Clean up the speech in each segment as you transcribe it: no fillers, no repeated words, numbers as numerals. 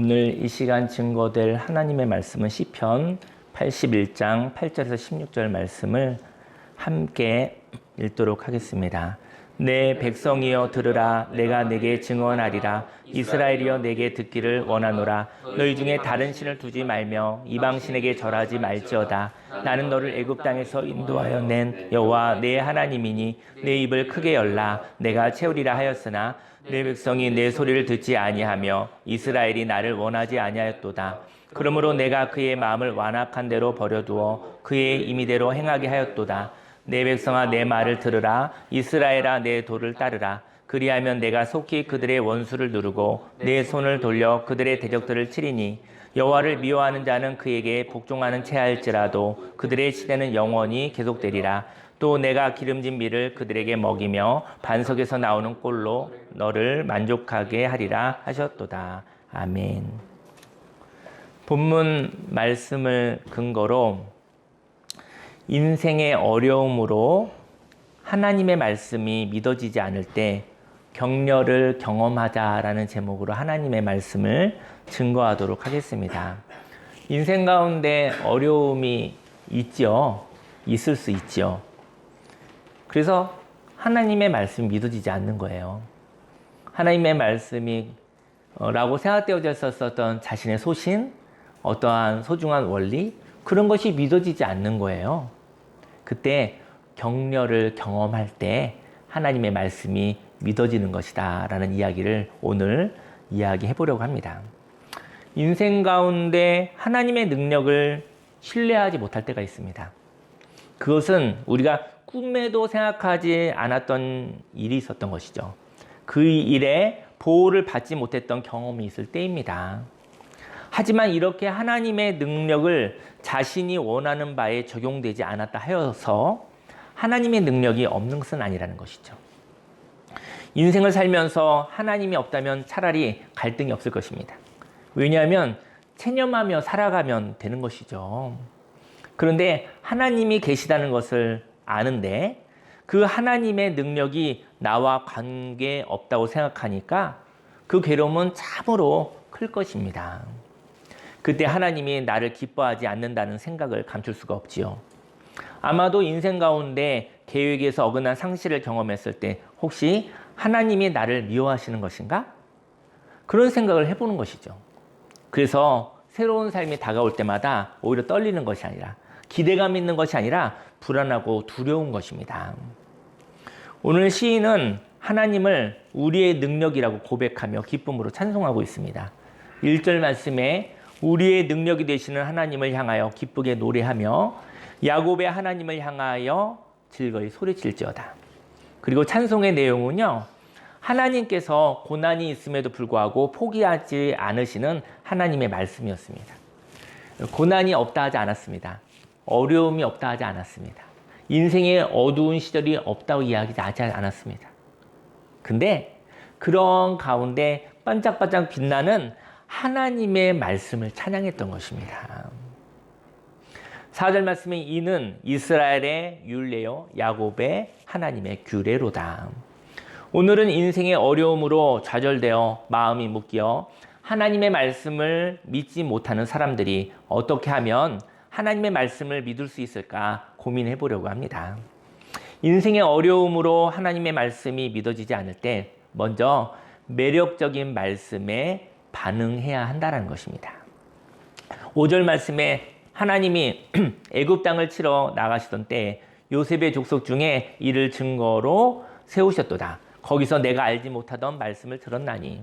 오늘 이 시간 증거될 하나님의 말씀은 시편 81장 8절에서 16절 말씀을 함께 읽도록 하겠습니다. 내 백성이여 들으라. 내가 내게 증언하리라. 이스라엘이여 내게 듣기를 원하노라. 너희 중에 다른 신을 두지 말며 이방 신에게 절하지 말지어다. 나는 너를 애굽 땅에서 인도하여 낸 여호와 내 하나님이니 내 입을 크게 열라. 내가 채우리라 하였으나 내 백성이 내 소리를 듣지 아니하며 이스라엘이 나를 원하지 아니하였도다. 그러므로 내가 그의 마음을 완악한 대로 버려두어 그의 임의대로 행하게 하였도다. 내 백성아 내 말을 들으라. 이스라엘아 내 도를 따르라. 그리하면 내가 속히 그들의 원수를 누르고 내 손을 돌려 그들의 대적들을 치리니 여호와를 미워하는 자는 그에게 복종하는 체할지라도 그들의 시대는 영원히 계속되리라. 또 내가 기름진 밀을 그들에게 먹이며 반석에서 나오는 꼴로 너를 만족하게 하리라 하셨도다. 아멘. 본문 말씀을 근거로 인생의 어려움으로 하나님의 말씀이 믿어지지 않을 때 격려를 경험하자라는 제목으로 하나님의 말씀을 증거하도록 하겠습니다. 인생 가운데 어려움이 있을 수 있죠. 그래서 하나님의 말씀이 믿어지지 않는 거예요. 하나님의 말씀이 라고 생각되어져 있었던 자신의 소신, 어떠한 소중한 원리, 그런 것이 믿어지지 않는 거예요. 그때 격려를 경험할 때 하나님의 말씀이 믿어지는 것이다 라는 이야기를 오늘 이야기해 보려고 합니다. 인생 가운데 하나님의 능력을 신뢰하지 못할 때가 있습니다. 그것은 우리가 꿈에도 생각하지 않았던 일이 있었던 것이죠. 그 일에 보호를 받지 못했던 경험이 있을 때입니다. 하지만 이렇게 하나님의 능력을 자신이 원하는 바에 적용되지 않았다 하여서 하나님의 능력이 없는 것은 아니라는 것이죠. 인생을 살면서 하나님이 없다면 차라리 갈등이 없을 것입니다. 왜냐하면 체념하며 살아가면 되는 것이죠. 그런데 하나님이 계시다는 것을 아는데 그 하나님의 능력이 나와 관계없다고 생각하니까 그 괴로움은 참으로 클 것입니다. 그때 하나님이 나를 기뻐하지 않는다는 생각을 감출 수가 없지요. 아마도 인생 가운데 계획에서 어긋난 상실을 경험했을 때 혹시 하나님이 나를 미워하시는 것인가? 그런 생각을 해보는 것이죠. 그래서 새로운 삶이 다가올 때마다 오히려 떨리는 것이 아니라 기대감 있는 것이 아니라 불안하고 두려운 것입니다. 오늘 시인은 하나님을 우리의 능력이라고 고백하며 기쁨으로 찬송하고 있습니다. 1절 말씀에 우리의 능력이 되시는 하나님을 향하여 기쁘게 노래하며 야곱의 하나님을 향하여 즐거이 소리칠지어다. 그리고 찬송의 내용은요, 하나님께서 고난이 있음에도 불구하고 포기하지 않으시는 하나님의 말씀이었습니다. 고난이 없다 하지 않았습니다. 어려움이 없다 하지 않았습니다. 인생에 어두운 시절이 없다고 이야기하지 않았습니다. 근데 그런 가운데 반짝반짝 빛나는 하나님의 말씀을 찬양했던 것입니다. 4절 말씀에 이는 이스라엘의 율례요 야곱의 하나님의 규례로다. 오늘은 인생의 어려움으로 좌절되어 마음이 묶여 하나님의 말씀을 믿지 못하는 사람들이 어떻게 하면 하나님의 말씀을 믿을 수 있을까 고민해 보려고 합니다. 인생의 어려움으로 하나님의 말씀이 믿어지지 않을 때 먼저 매력적인 말씀에 반응해야 한다는 것입니다. 5절 말씀에 하나님이 애굽 땅을 치러 나가시던 때 요셉의 족속 중에 이를 증거로 세우셨도다. 거기서 내가 알지 못하던 말씀을 들었나니.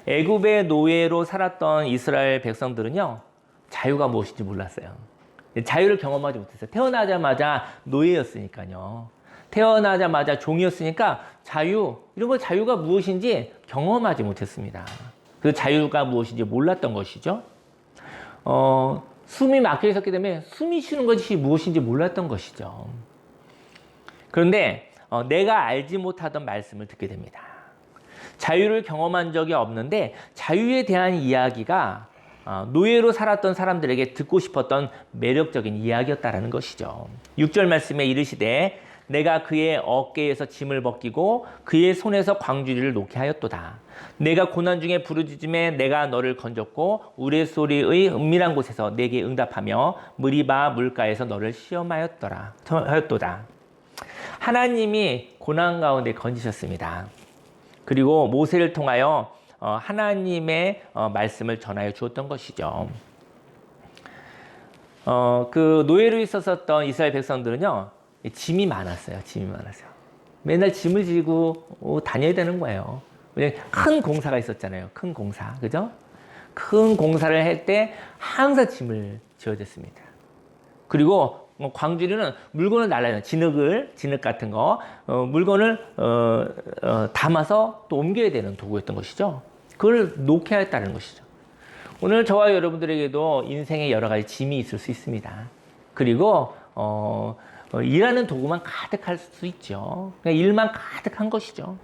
애굽의 노예로 살았던 이스라엘 백성들은요, 자유가 무엇인지 몰랐어요. 자유를 경험하지 못했어요. 태어나자마자 노예였으니까요. 태어나자마자 종이었으니까 이런 거 자유가 무엇인지 경험하지 못했습니다. 그 자유가 무엇인지 몰랐던 것이죠. 숨이 막혀 있었기 때문에 숨이 쉬는 것이 무엇인지 몰랐던 것이죠. 그런데 내가 알지 못하던 말씀을 듣게 됩니다. 자유를 경험한 적이 없는데 자유에 대한 이야기가 노예로 살았던 사람들에게 듣고 싶었던 매력적인 이야기였다라는 것이죠. 6절 말씀에 이르시되 내가 그의 어깨에서 짐을 벗기고 그의 손에서 광주리를 놓게 하였도다. 내가 고난 중에 부르짖음에 내가 너를 건졌고 우레소리의 은밀한 곳에서 내게 응답하며 무리바 물가에서 너를 시험하였도다. 하나님이 고난 가운데 건지셨습니다. 그리고 모세를 통하여 하나님의 말씀을 전하여 주었던 것이죠. 그 노예로 있었던 이스라엘 백성들은요, 짐이 많았어요. 맨날 짐을 지고 다녀야 되는 거예요. 큰 공사가 있었잖아요. 큰 공사. 그죠? 큰 공사를 할 때 항상 짐을 지어졌습니다. 그리고 광주리는 물건을 날라요. 진흙 같은 거, 물건을 담아서 또 옮겨야 되는 도구였던 것이죠. 그걸 놓게 하였다는 것이죠. 오늘 저와 여러분들에게도 인생에 여러 가지 짐이 있을 수 있습니다. 그리고 일하는 도구만 가득할 수 있죠. 그냥 일만 가득한 것이죠.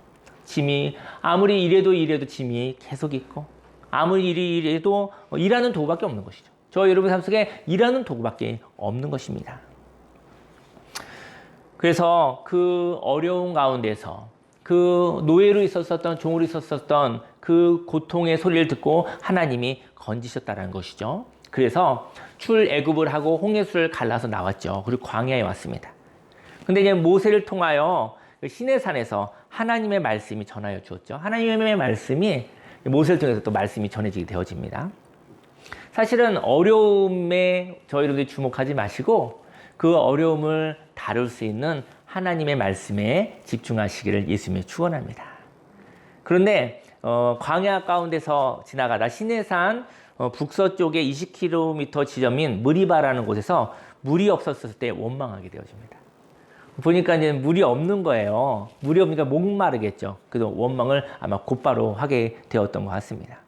짐이 아무리 일해도 짐이 계속 있고, 아무리 일해도 일하는 도구밖에 없는 것이죠. 저 여러분 삶 속에 일하는 도구밖에 없는 것입니다. 그래서 그 어려운 가운데서 그 노예로 있었던, 종으로 있었던 그 고통의 소리를 듣고 하나님이 건지셨다는 것이죠. 그래서 출애굽을 하고 홍해수를 갈라서 나왔죠. 그리고 광야에 왔습니다. 근데 이제 모세를 통하여 시내산에서 하나님의 말씀이 전하여 주었죠. 하나님의 말씀이 모세를 통해서 또 말씀이 전해지게 되어집니다. 사실은 어려움에 저희들이 주목하지 마시고 그 어려움을 다룰 수 있는 하나님의 말씀에 집중하시기를 예수님이 축원합니다. 그런데 광야 가운데서 지나가다 시내산 북서쪽에 20km 지점인 무리바라는 곳에서 물이 없었을 때 원망하게 되어집니다. 보니까 이제 물이 없는 거예요. 물이 없으니까 목마르겠죠. 그래서 원망을 아마 곧바로 하게 되었던 것 같습니다.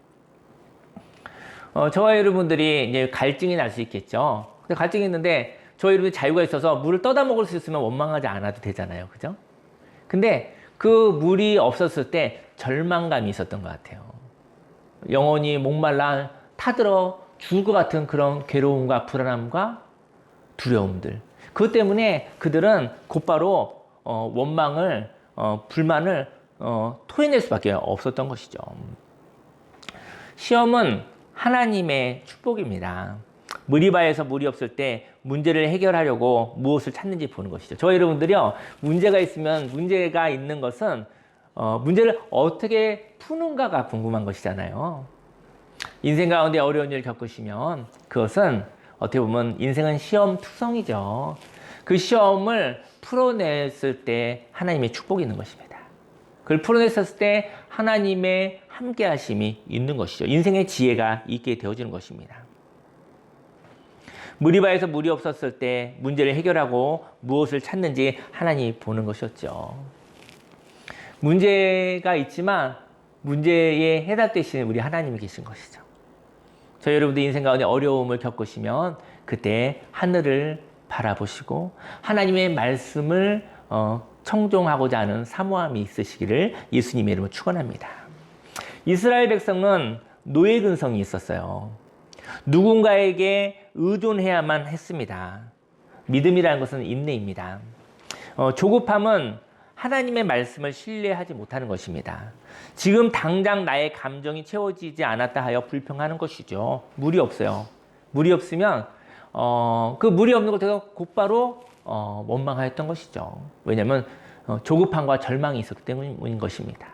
저와 여러분들이 이제 갈증이 날 수 있겠죠. 근데 갈증이 있는데 저희 여러분이 자유가 있어서 물을 떠다 먹을 수 있으면 원망하지 않아도 되잖아요. 그죠? 근데 그 물이 없었을 때 절망감이 있었던 것 같아요. 영혼이 목말라 타들어 죽을 것 같은 그런 괴로움과 불안함과 두려움들. 그것 때문에 그들은 곧바로 원망을, 불만을 토해낼 수밖에 없었던 것이죠. 시험은 하나님의 축복입니다. 무리바에서 물이 없을 때 문제를 해결하려고 무엇을 찾는지 보는 것이죠. 저 여러분들이요, 문제가 있으면 문제가 있는 것은 문제를 어떻게 푸는가가 궁금한 것이잖아요. 인생 가운데 어려운 일을 겪으시면 그것은 어떻게 보면 인생은 시험 투성이죠. 그 시험을 풀어냈을 때 하나님의 축복이 있는 것입니다. 그걸 풀어냈을 때 하나님의 함께 하심이 있는 것이죠. 인생의 지혜가 있게 되어지는 것입니다. 무리바에서 물이 없었을 때 문제를 해결하고 무엇을 찾는지 하나님이 보는 것이었죠. 문제가 있지만 문제에 해답되시는 우리 하나님이 계신 것이죠. 저희 여러분들 인생 가운데 어려움을 겪으시면 그때 하늘을 바라보시고 하나님의 말씀을 청종하고자 하는 사모함이 있으시기를 예수님의 이름으로 축원합니다. 이스라엘 백성은 노예 근성이 있었어요. 누군가에게 의존해야만 했습니다. 믿음이라는 것은 인내입니다. 조급함은 하나님의 말씀을 신뢰하지 못하는 것입니다. 지금 당장 나의 감정이 채워지지 않았다 하여 불평하는 것이죠. 물이 없어요. 물이 없으면 그 물이 없는 것에서 곧바로 원망하였던 것이죠. 왜냐하면 조급함과 절망이 있었기 때문인 것입니다.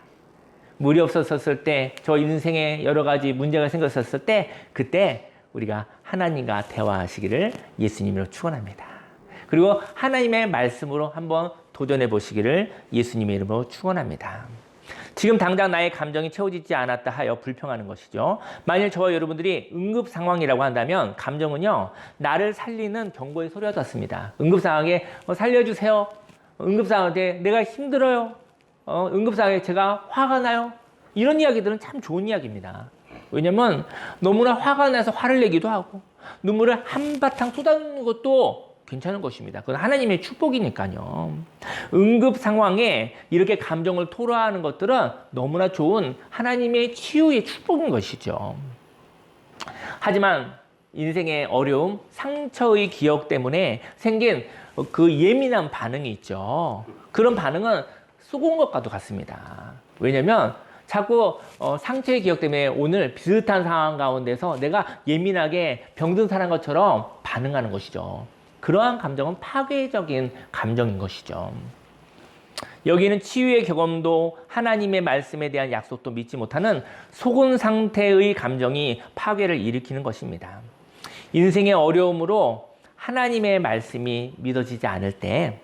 물이 없었을 때, 저 인생에 여러 가지 문제가 생겼었을 때, 그때 우리가 하나님과 대화하시기를 예수님으로 축원합니다. 그리고 하나님의 말씀으로 한번 도전해 보시기를 예수님의 이름으로 축원합니다. 지금 당장 나의 감정이 채워지지 않았다 하여 불평하는 것이죠. 만일 저와 여러분들이 응급 상황이라고 한다면 감정은요, 나를 살리는 경고의 소리와 같습니다. 응급 상황에 살려주세요. 응급 상황에 내가 힘들어요. 응급 상황에 제가 화가 나요. 이런 이야기들은 참 좋은 이야기입니다. 왜냐면 너무나 화가 나서 화를 내기도 하고 눈물을 한바탕 쏟아내는 것도 괜찮은 것입니다. 그건 하나님의 축복이니까요. 응급 상황에 이렇게 감정을 토로하는 것들은 너무나 좋은 하나님의 치유의 축복인 것이죠. 하지만 인생의 어려움, 상처의 기억 때문에 생긴 그 예민한 반응이 있죠. 그런 반응은 쏘은 것과도 같습니다. 왜냐면 자꾸 상처의 기억 때문에 오늘 비슷한 상황 가운데서 내가 예민하게 병든 사람 것처럼 반응하는 것이죠. 그러한 감정은 파괴적인 감정인 것이죠. 여기는 치유의 경험도 하나님의 말씀에 대한 약속도 믿지 못하는 속은 상태의 감정이 파괴를 일으키는 것입니다. 인생의 어려움으로 하나님의 말씀이 믿어지지 않을 때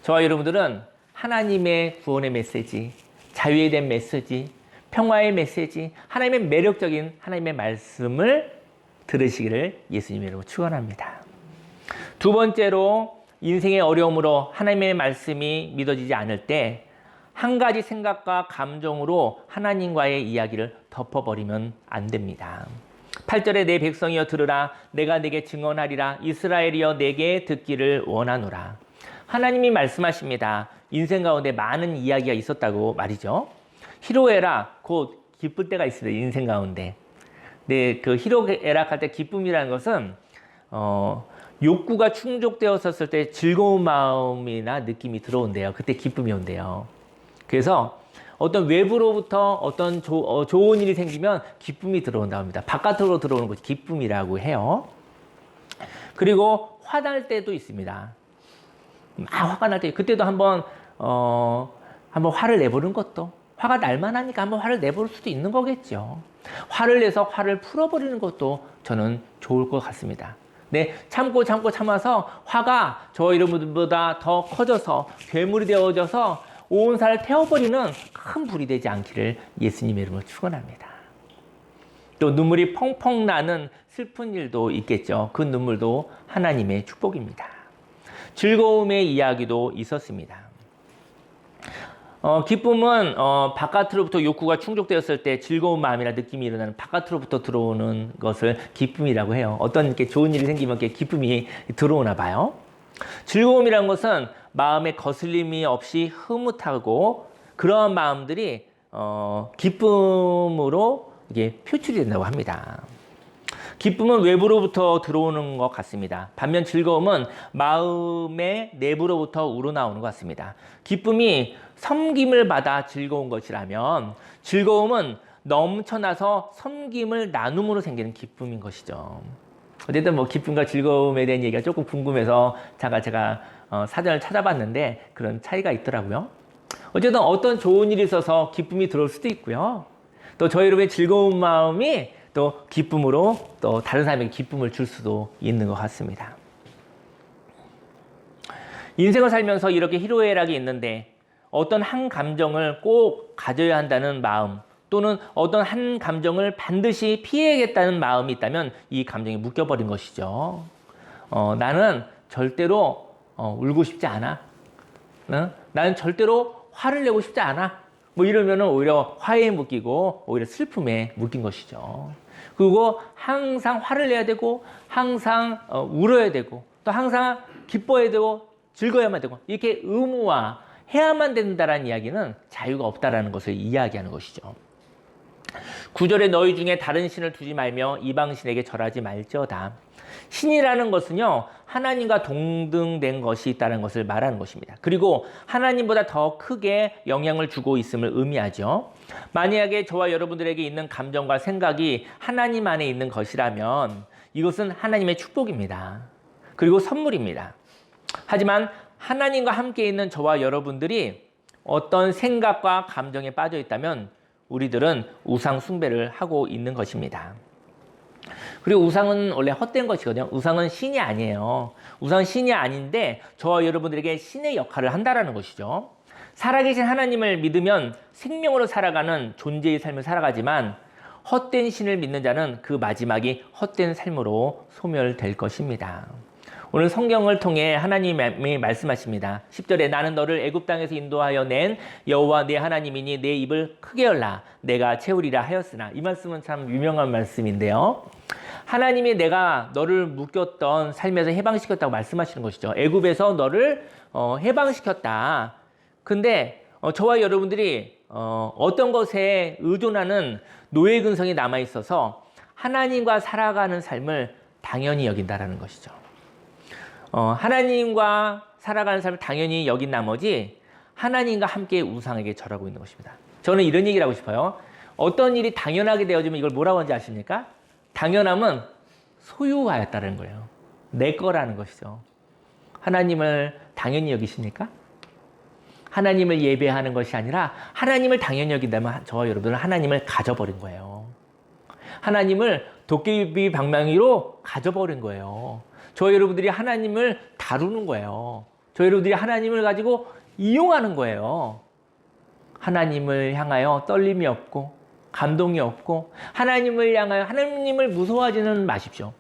저와 여러분들은 하나님의 구원의 메시지, 자유에 대한 메시지, 평화의 메시지, 하나님의 매력적인 하나님의 말씀을 들으시기를 예수님의 이름으로 축원합니다. 두 번째로 인생의 어려움으로 하나님의 말씀이 믿어지지 않을 때 한 가지 생각과 감정으로 하나님과의 이야기를 덮어버리면 안 됩니다. 8절에 내 백성이여 들으라 내가 내게 증언하리라 이스라엘이여 내게 듣기를 원하노라. 하나님이 말씀하십니다. 인생 가운데 많은 이야기가 있었다고 말이죠. 희로애락 곧 기쁠 때가 있습니다. 인생 가운데. 네, 그 희로애락 할 때 기쁨이라는 것은 욕구가 충족되었을 때 즐거운 마음이나 느낌이 들어온대요. 그때 기쁨이 온대요. 그래서 어떤 외부로부터 어떤 좋은 일이 생기면 기쁨이 들어온다고 합니다. 바깥으로 들어오는 것이 기쁨이라고 해요. 그리고 화날 때도 있습니다. 화가 날 때 그때도 한번 화를 내보는 것도 화가 날만 하니까 한번 화를 내볼 수도 있는 거겠죠. 화를 내서 화를 풀어버리는 것도 저는 좋을 것 같습니다. 네, 참아서 화가 저 여러분보다 더 커져서 괴물이 되어져서 온 살을 태워버리는 큰 불이 되지 않기를 예수님의 이름으로 축원합니다. 또 눈물이 펑펑 나는 슬픈 일도 있겠죠. 그 눈물도 하나님의 축복입니다. 즐거움의 이야기도 있었습니다. 기쁨은 바깥으로부터 욕구가 충족되었을 때 즐거운 마음이나 느낌이 일어나는 바깥으로부터 들어오는 것을 기쁨이라고 해요. 어떤 이렇게 좋은 일이 생기면 이렇게 기쁨이 들어오나 봐요. 즐거움이라는 것은 마음에 거슬림이 없이 흐뭇하고 그러한 마음들이 기쁨으로 이게 표출이 된다고 합니다. 기쁨은 외부로부터 들어오는 것 같습니다. 반면 즐거움은 마음의 내부로부터 우러나오는 것 같습니다. 기쁨이 섬김을 받아 즐거운 것이라면 즐거움은 넘쳐나서 섬김을 나눔으로 생기는 기쁨인 것이죠. 어쨌든 뭐 기쁨과 즐거움에 대한 얘기가 조금 궁금해서 제가 사전을 찾아봤는데 그런 차이가 있더라고요. 어쨌든 어떤 좋은 일이 있어서 기쁨이 들어올 수도 있고요. 또 저희 여러분의 즐거운 마음이 또 기쁨으로 또 다른 사람에게 기쁨을 줄 수도 있는 것 같습니다. 인생을 살면서 이렇게 희로애락이 있는데 어떤 한 감정을 꼭 가져야 한다는 마음 또는 어떤 한 감정을 반드시 피해야겠다는 마음이 있다면 이 감정이 묶여버린 것이죠. 나는 절대로 울고 싶지 않아. 나는 절대로 화를 내고 싶지 않아. 뭐 이러면은 오히려 화에 묶이고 오히려 슬픔에 묶인 것이죠. 그리고 항상 화를 내야 되고 항상 울어야 되고 또 항상 기뻐야 되고 즐거워야만 되고 이렇게 의무화해야만 된다라는 이야기는 자유가 없다라는 것을 이야기하는 것이죠. 9절에 너희 중에 다른 신을 두지 말며 이방신에게 절하지 말지어다. 신이라는 것은요 하나님과 동등된 것이 있다는 것을 말하는 것입니다. 그리고 하나님보다 더 크게 영향을 주고 있음을 의미하죠. 만약에 저와 여러분들에게 있는 감정과 생각이 하나님 안에 있는 것이라면 이것은 하나님의 축복입니다. 그리고 선물입니다. 하지만 하나님과 함께 있는 저와 여러분들이 어떤 생각과 감정에 빠져 있다면 우리들은 우상 숭배를 하고 있는 것입니다. 그리고 우상은 원래 헛된 것이거든요. 우상은 신이 아니에요. 우상은 신이 아닌데 저와 여러분들에게 신의 역할을 한다라는 것이죠. 살아계신 하나님을 믿으면 생명으로 살아가는 존재의 삶을 살아가지만 헛된 신을 믿는 자는 그 마지막이 헛된 삶으로 소멸될 것입니다. 오늘 성경을 통해 하나님이 말씀하십니다. 10절에 나는 너를 애굽 땅에서 인도하여 낸 여호와 내 하나님이니 내 입을 크게 열라 내가 채우리라 하였으나 이 말씀은 참 유명한 말씀인데요. 하나님이 내가 너를 묶였던 삶에서 해방시켰다고 말씀하시는 것이죠. 애굽에서 너를 해방시켰다. 근데 저와 여러분들이 어떤 것에 의존하는 노예 근성이 남아 있어서 하나님과 살아가는 삶을 당연히 여긴다라는 것이죠. 하나님과 살아가는 삶을 당연히 여긴 나머지 하나님과 함께 우상에게 절하고 있는 것입니다. 저는 이런 얘기를 하고 싶어요. 어떤 일이 당연하게 되어지면 이걸 뭐라고 하는지 아십니까? 당연함은 소유하였다는 거예요. 내 거라는 것이죠. 하나님을 당연히 여기십니까? 하나님을 예배하는 것이 아니라 하나님을 당연히 여긴다면 저와 여러분은 하나님을 가져버린 거예요. 하나님을 도깨비 방망이로 가져버린 거예요. 저와 여러분들이 하나님을 다루는 거예요. 저와 여러분들이 하나님을 가지고 이용하는 거예요. 하나님을 향하여 떨림이 없고 감동이 없고 하나님을 향하여 하나님을 무서워하지는 마십시오.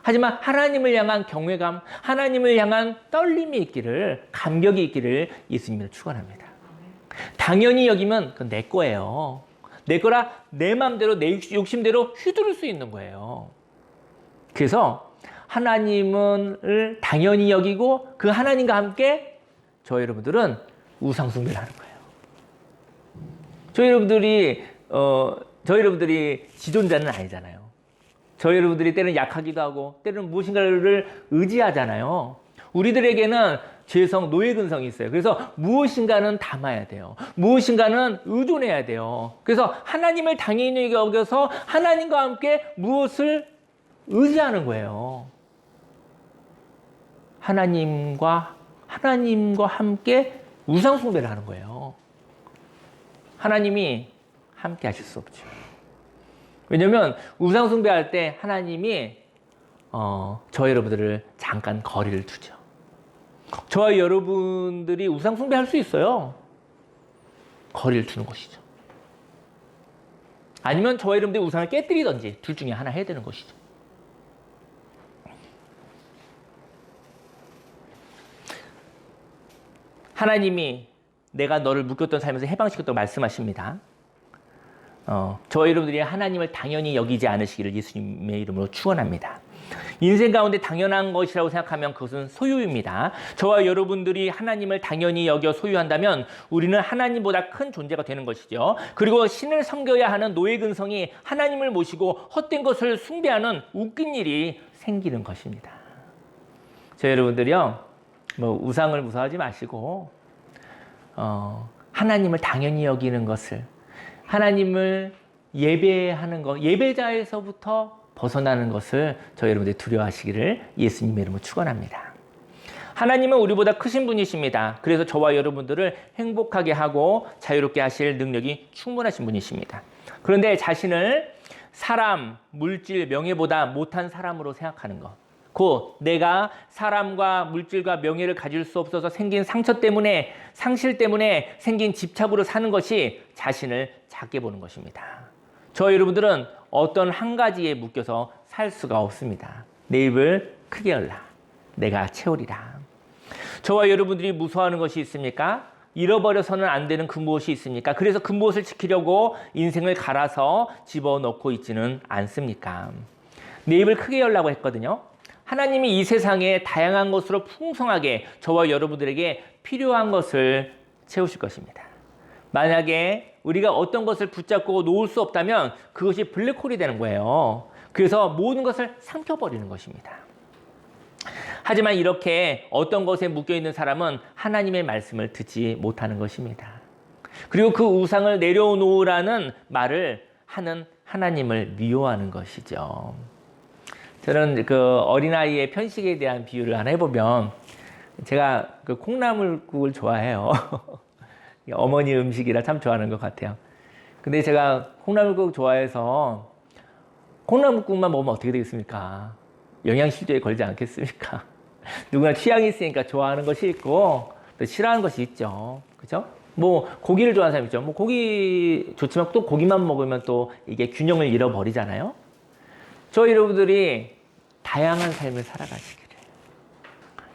하지만 하나님을 향한 경외감, 하나님을 향한 떨림이 있기를, 감격이 있기를 예수님을 축원합니다. 당연히 여기면 그건 내 거예요. 내 거라 내 마음대로 내 욕심대로 휘두를 수 있는 거예요. 그래서 하나님을 당연히 여기고 그 하나님과 함께 저희 여러분들은 우상 숭배를 하는 거예요. 저희 여러분들이 지존자는 아니잖아요. 저희 여러분들이 때로는 약하기도 하고 때로는 무엇인가를 의지하잖아요. 우리들에게는 죄성, 노예근성이 있어요. 그래서 무엇인가는 담아야 돼요. 무엇인가는 의존해야 돼요. 그래서 하나님을 당연히 여겨서 하나님과 함께 무엇을 의지하는 거예요. 하나님과 함께 우상 숭배를 하는 거예요. 하나님이 함께 하실 수 없죠. 왜냐하면 우상 숭배할 때 하나님이 저희 여러분들을 잠깐 거리를 두죠. 저와 여러분들이 우상 숭배할 수 있어요. 거리를 두는 것이죠. 아니면 저와 여러분들이 우상을 깨뜨리든지 둘 중에 하나 해야 되는 것이죠. 하나님이 내가 너를 묶였던 삶에서 해방시켰다고 말씀하십니다. 저와 여러분들이 하나님을 당연히 여기지 않으시기를 예수님의 이름으로 축원합니다. 인생 가운데 당연한 것이라고 생각하면 그것은 소유입니다. 저와 여러분들이 하나님을 당연히 여겨 소유한다면 우리는 하나님보다 큰 존재가 되는 것이죠. 그리고 신을 섬겨야 하는 노예근성이 하나님을 모시고 헛된 것을 숭배하는 웃긴 일이 생기는 것입니다. 저희 여러분들이요, 우상을 무서워하지 마시고 하나님을 당연히 여기는 것을, 하나님을 예배하는 것, 예배자에서부터 벗어나는 것을 저희 여러분들이 두려워하시기를 예수님의 이름으로 축원합니다. 하나님은 우리보다 크신 분이십니다. 그래서 저와 여러분들을 행복하게 하고 자유롭게 하실 능력이 충분하신 분이십니다. 그런데 자신을 사람, 물질, 명예보다 못한 사람으로 생각하는 것, 곧 내가 사람과 물질과 명예를 가질 수 없어서 생긴 상처 때문에, 상실 때문에 생긴 집착으로 사는 것이 자신을 작게 보는 것입니다. 저 여러분들은 어떤 한 가지에 묶여서 살 수가 없습니다. 내 입을 크게 열라. 내가 채우리라. 저와 여러분들이 무서워하는 것이 있습니까? 잃어버려서는 안 되는 그 무엇이 있습니까? 그래서 그 무엇을 지키려고 인생을 갈아서 집어넣고 있지는 않습니까? 내 입을 크게 열라고 했거든요. 하나님이 이 세상에 다양한 것으로 풍성하게 저와 여러분들에게 필요한 것을 채우실 것입니다. 만약에 우리가 어떤 것을 붙잡고 놓을 수 없다면 그것이 블랙홀이 되는 거예요. 그래서 모든 것을 삼켜버리는 것입니다. 하지만 이렇게 어떤 것에 묶여있는 사람은 하나님의 말씀을 듣지 못하는 것입니다. 그리고 그 우상을 내려놓으라는 말을 하는 하나님을 미워하는 것이죠. 저는 그 어린아이의 편식에 대한 비유를 하나 해보면, 제가 그 콩나물국을 좋아해요. 어머니 음식이라 참 좋아하는 것 같아요. 근데 제가 콩나물국 좋아해서 콩나물국만 먹으면 어떻게 되겠습니까? 영양실조에 걸리지 않겠습니까? 누구나 취향이 있으니까 좋아하는 것이 있고 또 싫어하는 것이 있죠. 그죠? 고기를 좋아하는 사람 있죠. 고기 좋지만 또 고기만 먹으면 또 이게 균형을 잃어버리잖아요. 저희 여러분들이 다양한 삶을 살아가시기를,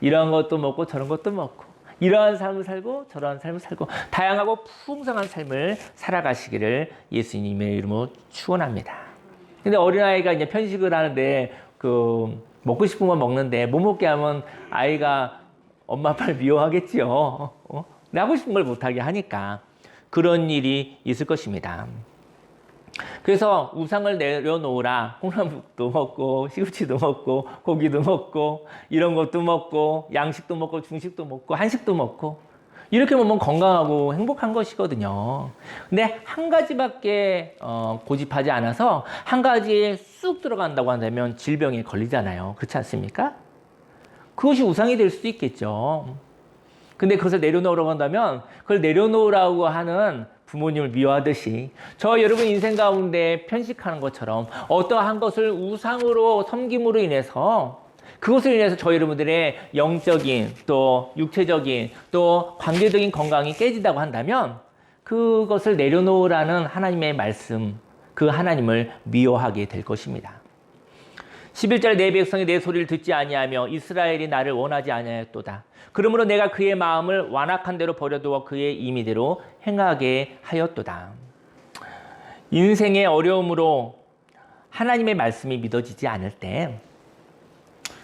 이런 것도 먹고 저런 것도 먹고, 이러한 삶을 살고 저러한 삶을 살고, 다양하고 풍성한 삶을 살아가시기를 예수님의 이름으로 축원합니다. 근데 어린아이가 이제 편식을 하는데 먹고 싶은 건 먹는데 못 먹게 하면 아이가 엄마 아빠를 미워하겠지요. 하고 싶은 걸 못하게 하니까 그런 일이 있을 것입니다. 그래서 우상을 내려놓으라. 콩나물도 먹고 시금치도 먹고 고기도 먹고 이런 것도 먹고 양식도 먹고 중식도 먹고 한식도 먹고 이렇게 먹으면 건강하고 행복한 것이거든요. 근데 한 가지밖에 고집하지 않아서 한 가지에 쑥 들어간다고 한다면 질병에 걸리잖아요. 그렇지 않습니까? 그것이 우상이 될 수도 있겠죠. 근데 그것을 내려놓으라고 한다면 그걸 내려놓으라고 하는 부모님을 미워하듯이 저 여러분 인생 가운데 편식하는 것처럼 어떠한 것을 우상으로 섬김으로 인해서 그것을 인해서 저희 여러분들의 영적인 또 육체적인 또 관계적인 건강이 깨진다고 한다면 그것을 내려놓으라는 하나님의 말씀, 그 하나님을 미워하게 될 것입니다. 11절 내 백성이 내 소리를 듣지 아니하며 이스라엘이 나를 원하지 아니하였도다. 그러므로 내가 그의 마음을 완악한 대로 버려두어 그의 임의대로 행하게 하였도다. 인생의 어려움으로 하나님의 말씀이 믿어지지 않을 때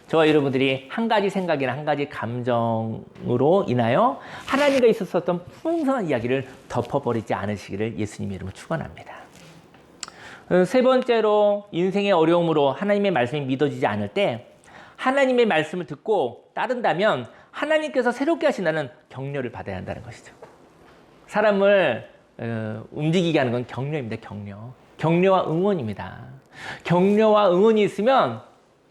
저와 여러분들이 한 가지 생각이나 한 가지 감정으로 인하여 하나님과 있었던 풍성한 이야기를 덮어버리지 않으시기를 예수님의 이름으로 축원합니다. 세 번째로 인생의 어려움으로 하나님의 말씀이 믿어지지 않을 때 하나님의 말씀을 듣고 따른다면 하나님께서 새롭게 하신다는 격려를 받아야 한다는 것이죠. 사람을 움직이게 하는 건 격려입니다. 격려와 응원입니다. 격려와 응원이 있으면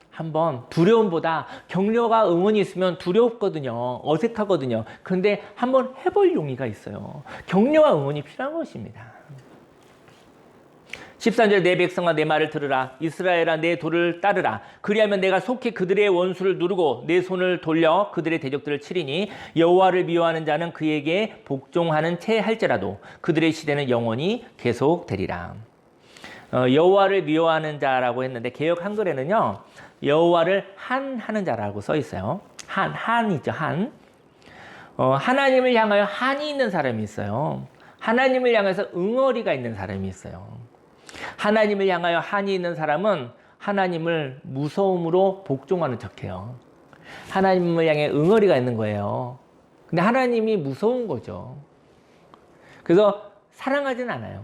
한번 두려움보다 격려가 응원이 있으면 두렵거든요. 어색하거든요. 그런데 한번 해볼 용의가 있어요. 격려와 응원이 필요한 것입니다. 13절 내 백성아 내 말을 들으라. 이스라엘아 내 도를 따르라. 그리하면 내가 속히 그들의 원수를 누르고 내 손을 돌려 그들의 대적들을 치리니 여호와를 미워하는 자는 그에게 복종하는 채 할지라도 그들의 시대는 영원히 계속되리라. 여호와를 미워하는 자라고 했는데 개역 한글에는요. 여호와를 한하는 자라고 써 있어요. 한이죠. 한. 하나님을 향하여 한이 있는 사람이 있어요. 하나님을 향해서 응어리가 있는 사람이 있어요. 하나님을 향하여 한이 있는 사람은 하나님을 무서움으로 복종하는 척해요. 하나님을 향해 응어리가 있는 거예요. 근데 하나님이 무서운 거죠. 그래서 사랑하진 않아요.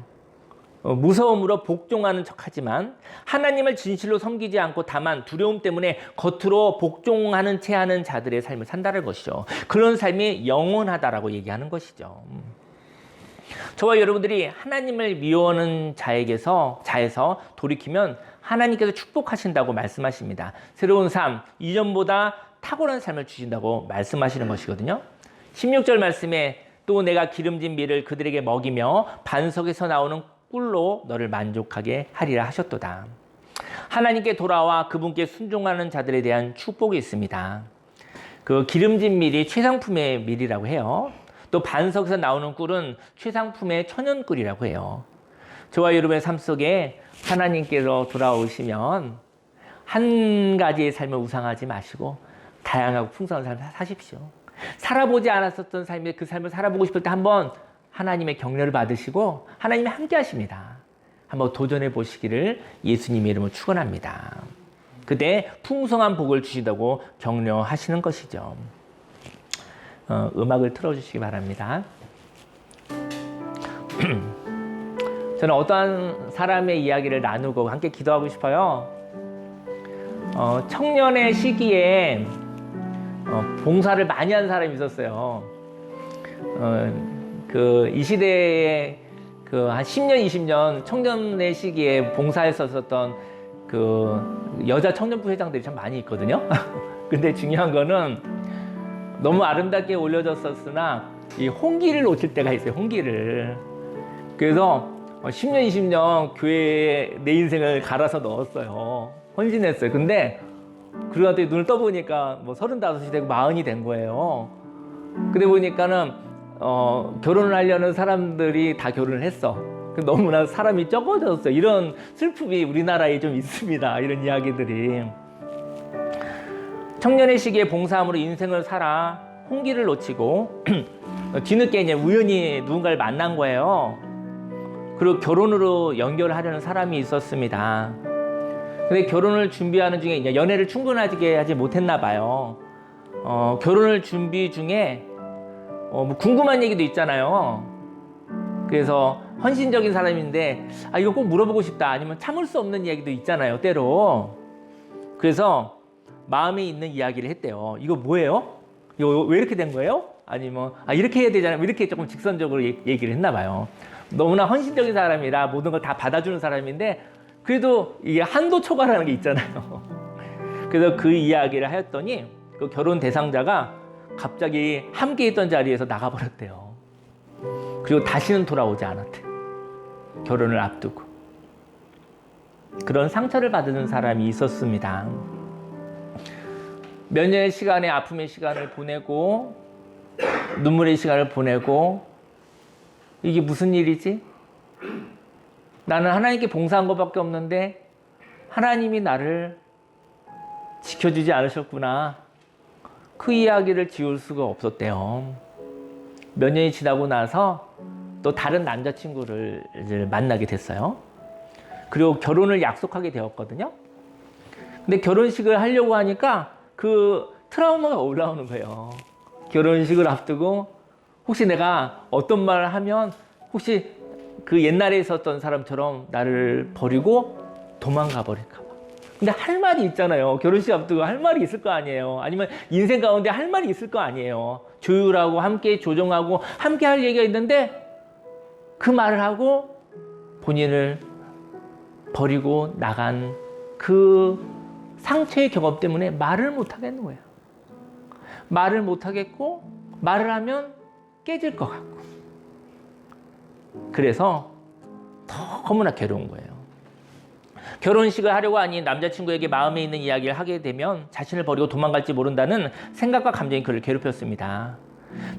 무서움으로 복종하는 척하지만 하나님을 진실로 섬기지 않고 다만 두려움 때문에 겉으로 복종하는 채 하는 자들의 삶을 산다는 것이죠. 그런 삶이 영원하다라고 얘기하는 것이죠. 저와 여러분들이 하나님을 미워하는 자에서 돌이키면 하나님께서 축복하신다고 말씀하십니다. 새로운 삶, 이전보다 탁월한 삶을 주신다고 말씀하시는 것이거든요. 16절 말씀에 또 내가 기름진 밀을 그들에게 먹이며 반석에서 나오는 꿀로 너를 만족하게 하리라 하셨도다. 하나님께 돌아와 그분께 순종하는 자들에 대한 축복이 있습니다. 그 기름진 밀이 최상품의 밀이라고 해요. 또 반석에서 나오는 꿀은 최상품의 천연꿀이라고 해요. 저와 여러분의 삶 속에 하나님께로 돌아오시면 한 가지의 삶을 우상하지 마시고 다양하고 풍성한 삶을 사십시오. 살아보지 않았었던 삶의 그 삶을 살아보고 싶을 때 한번 하나님의 격려를 받으시고 하나님이 함께 하십니다. 한번 도전해 보시기를 예수님의 이름으로 축원합니다. 그때 풍성한 복을 주신다고 격려하시는 것이죠. 음악을 틀어주시기 바랍니다. 저는 어떠한 사람의 이야기를 나누고 함께 기도하고 싶어요. 청년의 시기에 봉사를 많이 한 사람이 있었어요. 이 시대에 한 10년, 20년 청년의 시기에 봉사했었던 여자 청년부 회장들이 참 많이 있거든요. 근데 중요한 거는 너무 아름답게 올려졌었으나 이 홍기를 놓칠 때가 있어요. 홍기를. 그래서 10년, 20년 교회에 내 인생을 갈아서 넣었어요. 헌신했어요. 근데 그러다 눈을 떠보니까 35이 되고 40이 된 거예요. 근데 보니까는 결혼을 하려는 사람들이 다 결혼을 했어. 너무나 사람이 적어졌어요. 이런 슬픔이 우리나라에 좀 있습니다. 이런 이야기들이. 청년의 시기에 봉사함으로 인생을 살아 홍기를 놓치고 뒤늦게 이제 우연히 누군가를 만난 거예요. 그리고 결혼으로 연결하려는 사람이 있었습니다. 근데 결혼을 준비하는 중에 이제 연애를 충분하게 하지 못했나 봐요. 결혼을 준비 중에 뭐 궁금한 얘기도 있잖아요. 그래서 헌신적인 사람인데 이거 꼭 물어보고 싶다. 아니면 참을 수 없는 이야기도 있잖아요, 때로. 그래서 마음에 있는 이야기를 했대요. 이거 뭐예요? 이거 왜 이렇게 된 거예요? 아니면 이렇게 해야 되잖아요. 이렇게 조금 직선적으로 얘기를 했나 봐요. 너무나 헌신적인 사람이라 모든 걸 다 받아주는 사람인데 그래도 이게 한도 초과라는 게 있잖아요. 그래서 그 이야기를 하였더니 그 결혼 대상자가 갑자기 함께 있던 자리에서 나가버렸대요. 그리고 다시는 돌아오지 않았대. 결혼을 앞두고. 그런 상처를 받는 사람이 있었습니다. 몇 년의 시간에 아픔의 시간을 보내고 눈물의 시간을 보내고 이게 무슨 일이지? 나는 하나님께 봉사한 것밖에 없는데 하나님이 나를 지켜주지 않으셨구나. 그 이야기를 지울 수가 없었대요. 몇 년이 지나고 나서 또 다른 남자친구를 이제 만나게 됐어요. 그리고 결혼을 약속하게 되었거든요. 근데 결혼식을 하려고 하니까 그 트라우마가 올라오는 거예요. 결혼식을 앞두고 혹시 내가 어떤 말을 하면 혹시 그 옛날에 있었던 사람처럼 나를 버리고 도망가 버릴까 봐. 근데 할 말이 있잖아요. 결혼식 앞두고 할 말이 있을 거 아니에요. 아니면 인생 가운데 할 말이 있을 거 아니에요. 조율하고 함께 조정하고 함께 할 얘기가 있는데 그 말을 하고 본인을 버리고 나간 그 상처의 경험 때문에 말을 못 하겠는 거예요. 말을 못 하겠고 말을 하면 깨질 것 같고 그래서 너무나 괴로운 거예요. 결혼식을 하려고 하니 남자친구에게 마음에 있는 이야기를 하게 되면 자신을 버리고 도망갈지 모른다는 생각과 감정이 그를 괴롭혔습니다.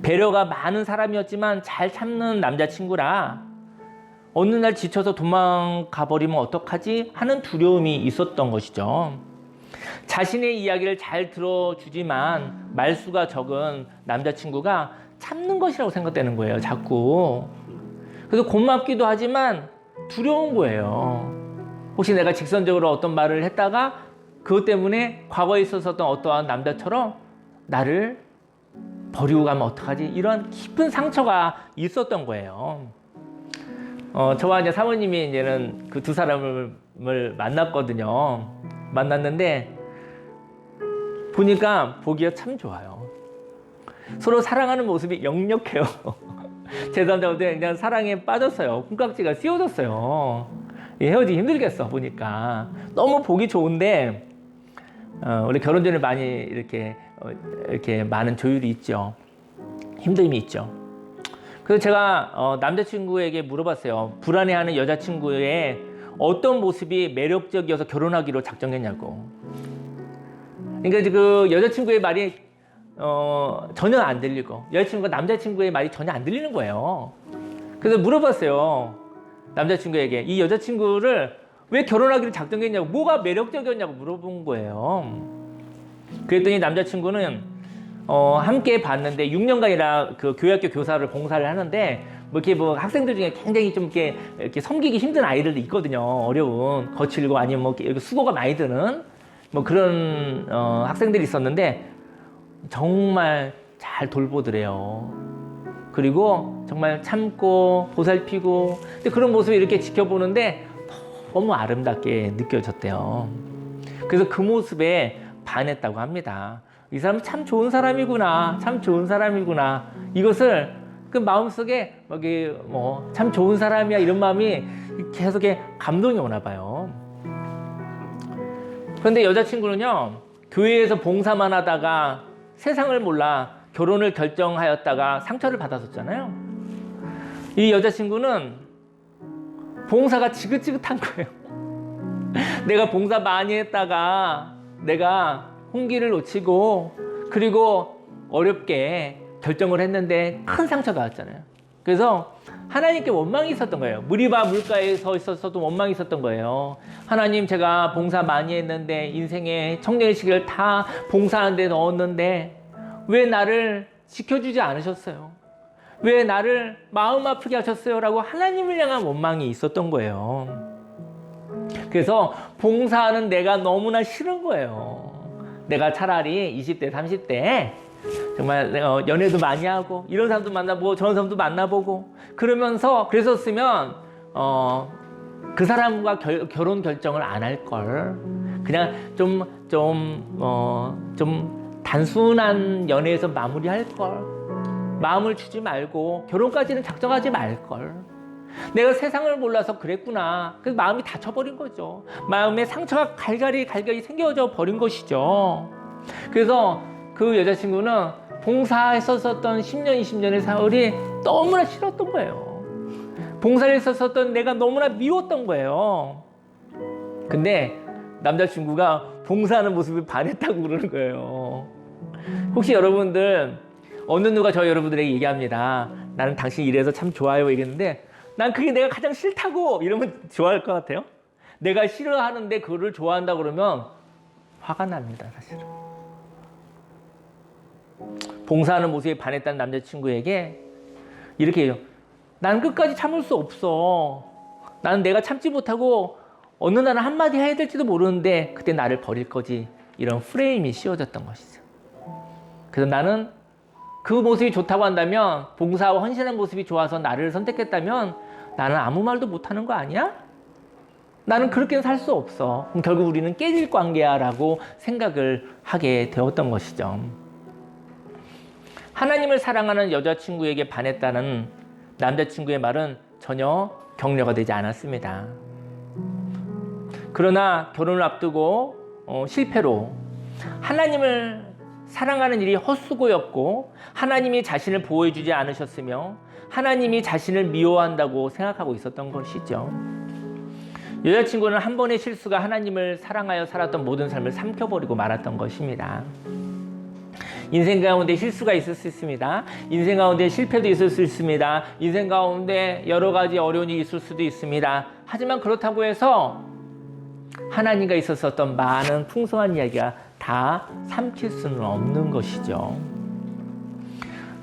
배려가 많은 사람이었지만 잘 참는 남자친구라 어느 날 지쳐서 도망가 버리면 어떡하지 하는 두려움이 있었던 것이죠. 자신의 이야기를 잘 들어주지만 말수가 적은 남자친구가 참는 것이라고 생각되는 거예요, 자꾸. 그래서 고맙기도 하지만 두려운 거예요. 혹시 내가 직선적으로 어떤 말을 했다가 그것 때문에 과거에 있었던 어떠한 남자처럼 나를 버리고 가면 어떡하지? 이런 깊은 상처가 있었던 거예요. 저와 이제 사모님이 이제는 그 두 사람을 만났거든요. 만났는데 보니까 보기가 참 좋아요. 서로 사랑하는 모습이 역력해요. 제 남자한테 그냥 사랑에 빠졌어요. 콩깍지가 씌워졌어요. 헤어지기 힘들겠어 보니까. 너무 보기 좋은데 원래 결혼 전에 많이 이렇게 많은 조율이 있죠. 힘듦이 있죠. 그래서 제가 남자친구에게 물어봤어요. 불안해하는 여자친구의 어떤 모습이 매력적이어서 결혼하기로 작정했냐고. 그러니까 그 여자친구의 말이 전혀 안 들리고 여자친구가 남자친구의 말이 전혀 안 들리는 거예요. 그래서 물어봤어요. 남자친구에게 이 여자친구를 왜 결혼하기로 작정했냐고, 뭐가 매력적이었냐고 물어본 거예요. 그랬더니 남자친구는 함께 봤는데 6년간이나 그 교회학교 교사를 봉사를 하는데 이렇게 학생들 중에 굉장히 좀 이렇게 섬기기 힘든 아이들도 있거든요. 어려운, 거칠고 아니면 이렇게 수고가 많이 드는 그런 학생들이 있었는데 정말 잘 돌보더래요. 그리고 정말 참고 보살피고, 근데 그런 모습을 이렇게 지켜보는데 너무 아름답게 느껴졌대요. 그래서 그 모습에 반했다고 합니다. 이 사람은 참 좋은 사람이구나, 참 좋은 사람이구나. 이것을 그 마음속에 참 좋은 사람이야 이런 마음이 계속 감동이 오나 봐요. 그런데 여자친구는요, 교회에서 봉사만 하다가 세상을 몰라 결혼을 결정하였다가 상처를 받았었잖아요. 이 여자친구는 봉사가 지긋지긋한 거예요. 내가 봉사 많이 했다가 내가 홍기를 놓치고 그리고 어렵게 결정을 했는데 큰 상처가 왔잖아요. 그래서 하나님께 원망이 있었던 거예요. 무리바 물가에 서 있었어도 원망이 있었던 거예요. 하나님, 제가 봉사 많이 했는데 인생의 청년의 시기를 다 봉사하는 데 넣었는데 왜 나를 지켜주지 않으셨어요? 왜 나를 마음 아프게 하셨어요? 라고 하나님을 향한 원망이 있었던 거예요. 그래서 봉사하는 내가 너무나 싫은 거예요. 내가 차라리 20대, 30대에 정말 연애도 많이 하고 이런 사람도 만나보고 저런 사람도 만나보고 그러면서 그랬었으면 그 사람과 결혼 결정을 안 할 걸. 그냥 좀 단순한 연애에서 마무리할 걸. 마음을 주지 말고 결혼까지는 작정하지 말 걸. 내가 세상을 몰라서 그랬구나. 그래서 마음이 다쳐버린 거죠. 마음에 상처가 갈갈이 생겨져 버린 것이죠. 그래서 그 여자친구는 봉사했었던 10년, 20년의 세월이 너무나 싫었던 거예요. 봉사를 했었던 내가 너무나 미웠던 거예요. 근데 남자친구가 봉사하는 모습에 반했다고 그러는 거예요. 혹시 여러분들 어느 누가 저 여러분들에게 얘기합니다. 나는 당신 이래서 참 좋아요 얘기했는데 난 그게 내가 가장 싫다고 이러면 좋아할 것 같아요? 내가 싫어하는데 그거를 좋아한다 그러면 화가 납니다, 사실은. 봉사하는 모습에 반했다는 남자친구에게 이렇게 해요. 난 끝까지 참을 수 없어. 나는 내가 참지 못하고 어느 날은 한마디 해야 될지도 모르는데 그때 나를 버릴 거지. 이런 프레임이 씌워졌던 것이죠. 그래서 나는 그 모습이 좋다고 한다면 봉사와 헌신한 모습이 좋아서 나를 선택했다면 나는 아무 말도 못하는 거 아니야? 나는 그렇게는 살 수 없어. 그럼 결국 우리는 깨질 관계야 라고 생각을 하게 되었던 것이죠. 하나님을 사랑하는 여자친구에게 반했다는 남자친구의 말은 전혀 격려가 되지 않았습니다. 그러나 결혼을 앞두고 실패로 하나님을 사랑하는 일이 헛수고였고 하나님이 자신을 보호해주지 않으셨으며 하나님이 자신을 미워한다고 생각하고 있었던 것이죠. 여자친구는 한 번의 실수가 하나님을 사랑하여 살았던 모든 삶을 삼켜버리고 말았던 것입니다. 인생 가운데 실수가 있을 수 있습니다. 인생 가운데 실패도 있을 수 있습니다. 인생 가운데 여러 가지 어려움이 있을 수도 있습니다. 하지만 그렇다고 해서 하나님과 있었던 많은 풍성한 이야기가 다 삼킬 수는 없는 것이죠.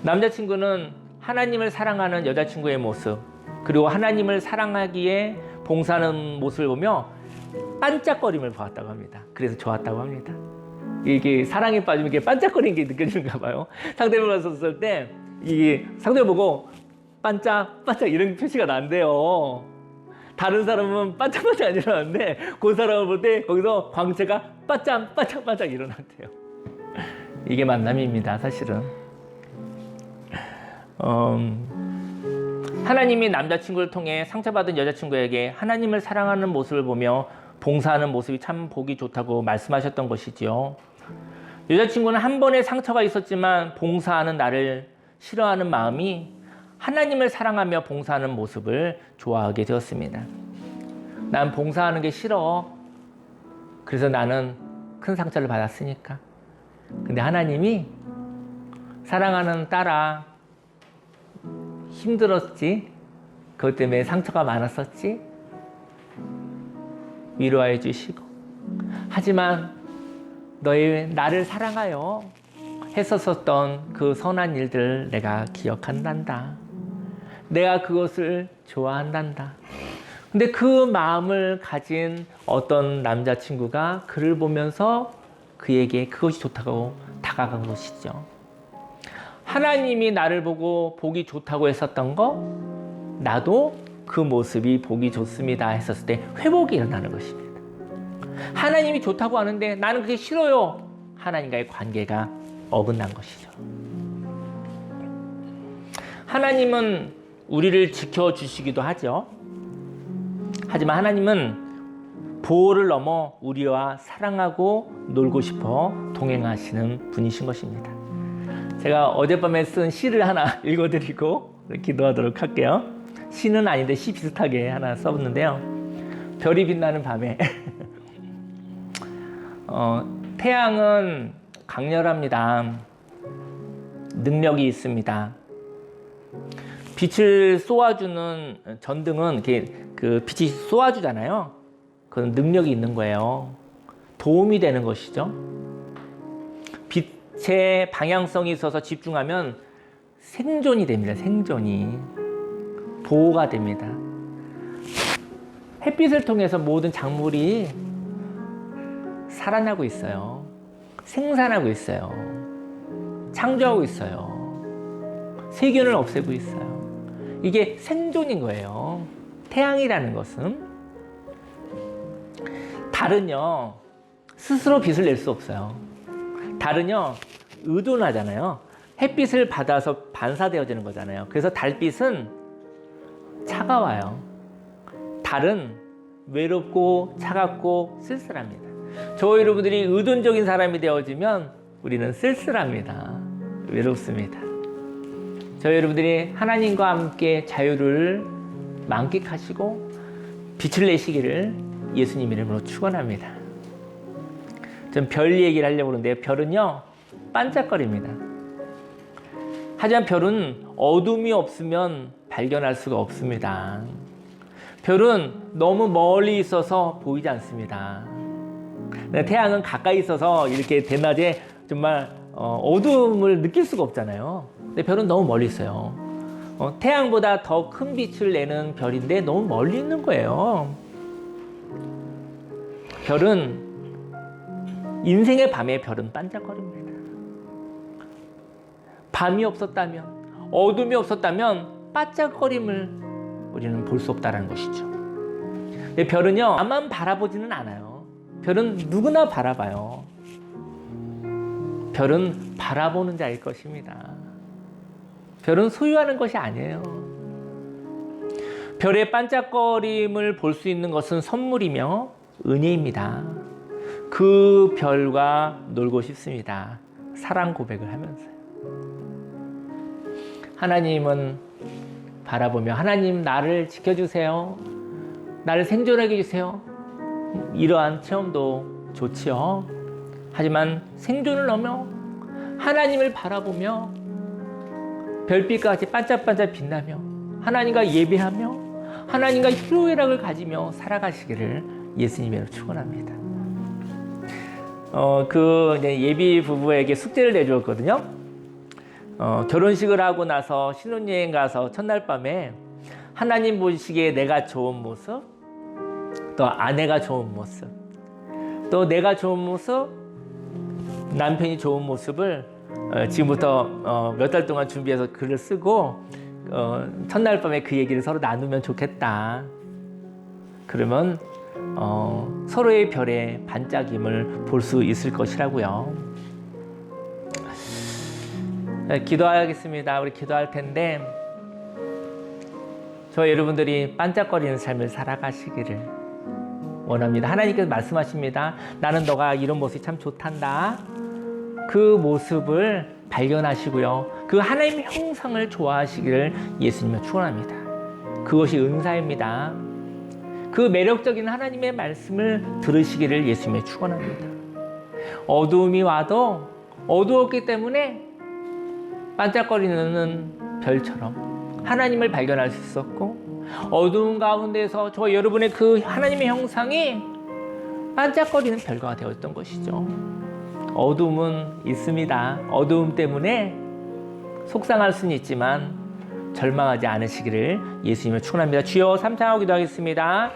남자친구는 하나님을 사랑하는 여자친구의 모습, 그리고 하나님을 사랑하기에 봉사하는 모습을 보며 반짝거림을 보았다고 합니다. 그래서 좋았다고 합니다. 이게 사랑에 빠지면 이게 반짝거리는 게 느껴지는가 봐요. 상대방을 썼을 때 이게 상대를 보고 반짝반짝 이런 표시가 난대요. 다른 사람은 반짝반짝 안 일어나는데 그 사람을 볼 때 거기서 광채가 반짝반짝 일어난대요. 이게 만남입니다, 사실은. 하나님이 남자친구를 통해 상처받은 여자친구에게 하나님을 사랑하는 모습을 보며 봉사하는 모습이 참 보기 좋다고 말씀하셨던 것이지요. 여자친구는 한 번의 상처가 있었지만 봉사하는 나를 싫어하는 마음이 하나님을 사랑하며 봉사하는 모습을 좋아하게 되었습니다. 난 봉사하는 게 싫어. 그래서 나는 큰 상처를 받았으니까. 근데 하나님이 사랑하는 딸아, 힘들었지? 그것 때문에 상처가 많았었지? 위로해 주시고. 하지만 나를 사랑하여 했었던 그 선한 일들을 내가 기억한단다. 내가 그것을 좋아한단다. 근데 그 마음을 가진 어떤 남자친구가 그를 보면서 그에게 그것이 좋다고 다가간 것이죠. 하나님이 나를 보고 보기 좋다고 했었던 거, 나도 그 모습이 보기 좋습니다 했었을 때 회복이 일어나는 것입니다. 하나님이 좋다고 하는데 나는 그게 싫어요. 하나님과의 관계가 어긋난 것이죠. 하나님은 우리를 지켜주시기도 하죠. 하지만 하나님은 보호를 넘어 우리와 사랑하고 놀고 싶어 동행하시는 분이신 것입니다. 제가 어젯밤에 쓴 시를 하나 읽어드리고 기도하도록 할게요. 시는 아닌데 시 비슷하게 하나 써봤는데요. 별이 빛나는 밤에 태양은 강렬합니다. 능력이 있습니다. 빛을 쏘아주는 전등은 이렇게 그 빛이 쏘아주잖아요. 그건 능력이 있는 거예요. 도움이 되는 것이죠. 빛의 방향성이 있어서 집중하면 생존이 됩니다. 생존이. 보호가 됩니다. 햇빛을 통해서 모든 작물이 살아나고 있어요. 생산하고 있어요. 창조하고 있어요. 세균을 없애고 있어요. 이게 생존인 거예요. 태양이라는 것은. 달은요, 스스로 빛을 낼 수 없어요. 달은요, 의존하잖아요. 햇빛을 받아서 반사되어지는 거잖아요. 그래서 달빛은 차가워요. 달은 외롭고 차갑고 쓸쓸합니다. 저 여러분들이 의존적인 사람이 되어지면 우리는 쓸쓸합니다. 외롭습니다. 저 여러분들이 하나님과 함께 자유를 만끽하시고 빛을 내시기를 예수님 이름으로 축원합니다. 전 별 얘기를 하려고 그러는데요. 별은요, 반짝거립니다. 하지만 별은 어둠이 없으면 발견할 수가 없습니다. 별은 너무 멀리 있어서 보이지 않습니다. 태양은 가까이 있어서 이렇게 대낮에 정말 어둠을 느낄 수가 없잖아요. 근데 별은 너무 멀리 있어요. 태양보다 더 큰 빛을 내는 별인데 너무 멀리 있는 거예요. 별은 인생의 밤에 별은 반짝거립니다. 밤이 없었다면, 어둠이 없었다면 반짝거림을 우리는 볼 수 없다는 것이죠. 근데 별은요, 나만 바라보지는 않아요. 별은 누구나 바라봐요. 별은 바라보는 자일 것입니다. 별은 소유하는 것이 아니에요. 별의 반짝거림을 볼 수 있는 것은 선물이며 은혜입니다. 그 별과 놀고 싶습니다. 사랑 고백을 하면서요. 하나님은 바라보며, 하나님 나를 지켜주세요. 나를 생존하게 해주세요. 이러한 체험도 좋지요. 하지만 생존을 넘어 하나님을 바라보며 별빛과 같이 반짝반짝 빛나며 하나님과 예배하며 하나님과 희로애락을 가지며 살아가시기를 예수님으로 축원합니다. 예비 부부에게 숙제를 내주었거든요. 결혼식을 하고 나서 신혼여행 가서 첫날 밤에 하나님 보시기에 내가 좋은 모습, 또 아내가 좋은 모습, 또 내가 좋은 모습, 남편이 좋은 모습을 지금부터 몇 달 동안 준비해서 글을 쓰고 첫날 밤에 그 얘기를 서로 나누면 좋겠다. 그러면 서로의 별의 반짝임을 볼 수 있을 것이라고요. 기도하겠습니다. 우리 기도할 텐데 저 여러분들이 반짝거리는 삶을 살아가시기를 원합니다. 하나님께서 말씀하십니다. 나는 너가 이런 모습이 참 좋단다. 그 모습을 발견하시고요. 그 하나님의 형상을 좋아하시기를 예수님을 축원합니다. 그것이 은사입니다. 그 매력적인 하나님의 말씀을 들으시기를 예수님의 축원합니다. 어두움이 와도 어두웠기 때문에 반짝거리는 별처럼 하나님을 발견할 수 있었고, 어두운 가운데서 저 여러분의 그 하나님의 형상이 반짝거리는 별과 되었던 것이죠. 어두움은 있습니다. 어두움 때문에 속상할 수는 있지만 절망하지 않으시기를 예수님을 축원합니다. 주여, 삼창하고 기도하겠습니다.